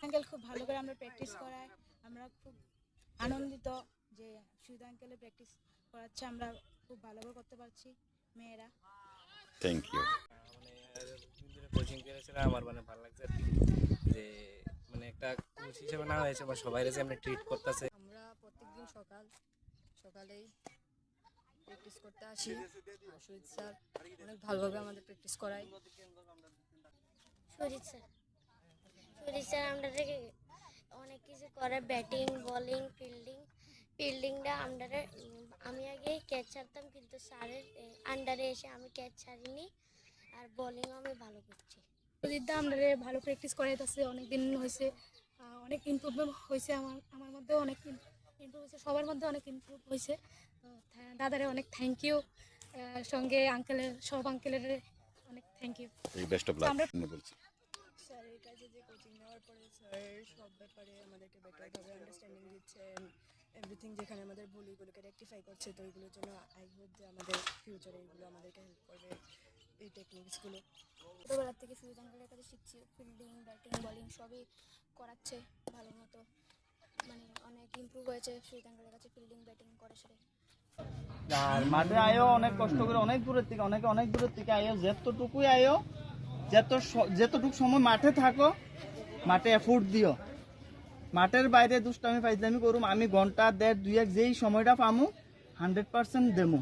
Uncle খুব ভালো করে আমরা প্র্যাকটিস করাই, আমরা খুব আনন্দিত যে সুজিত আঙ্কেলের প্র্যাকটিস করাচ্ছে, আমরা খুব ভালো করে করতে পারছি মেয়েরা। Thank you. কোচিং করেছিলাম, আমার মানে ভালো লাগছে আর কি, যে মানে একটা কোচ হিসেবে না হয়েছে বা সবাই যে আমরা ট্রিট করতেছে। আমরা প্রত্যেকদিন সকালেই প্র্যাকটিস করতে আসি, আর সুজিত স্যার অনেক ভালোভাবে আমাদের প্র্যাকটিস করায়। সুজিত স্যার আমরা অনেক কিছু করে, ব্যাটিং বোলিং ফিল্ডিংটা আমরা আমি আগে ক্যাচ ছাড়তাম, কিন্তু স্যারের আন্ডারে এসে আমি ক্যাচ ছাড়িনি, আর বোলিংও আমি ভালো করছি। সুজিতদা আমরা ভালো প্র্যাকটিস করাইতেছে, অনেক দিন হয়েছে, অনেক ইমপ্রুভমেন্ট হয়েছে, আমার মধ্যেও অনেক ইমপ্রুভ হয়েছে, সবার মধ্যে অনেক ইমপ্রুভ হয়েছে। তো দাদারে অনেক থ্যাংক ইউ, সঙ্গে আঙ্কেলের সব আঙ্কেলের অনেক thank you. Best of luck বলছি। স্যারের কাছে যে কোচিং নেওয়ার পরে স্যার সব ব্যাপারে আমাদেরকে বেটারভাবে আন্ডারস্ট্যান্ডিং দিচ্ছেন, এভরিথিং যেখানে আমাদের ভুলগুলোকে রেকটিফাই করছে, তো এইগুলোর জন্য আই হোপ যে আমাদের ফিউচারে এগুলো আমাদেরকে হেল্প করবে, এই টেকনিক্সগুলো। ছোটোবেলার থেকে সুজিত আঙ্কেলের কাছে শিখছি, ফিল্ডিং ব্যাটিং বোলিং সবই করাচ্ছে ভালো মতো, মানে অনেক ইমপ্রুভ হয়েছে সুজিত আঙ্কেলের কাছে ফিল্ডিং ব্যাটিং করে সেটা। আর মাঠে আয়ো অনেক কষ্ট করে, অনেক দূরের থেকে, অনেক দূরের থেকে আয়ো, যতটুকুই আয়ো, যতটুকু সময় মাঠে থাকো, মাঠে এফোর্ট দিও। মাঠের বাইরে দুষ্টামি ফাইজলামি করুম, আমি ঘন্টা 1.5-2 যেই সময়টা পামু 100% দেমু।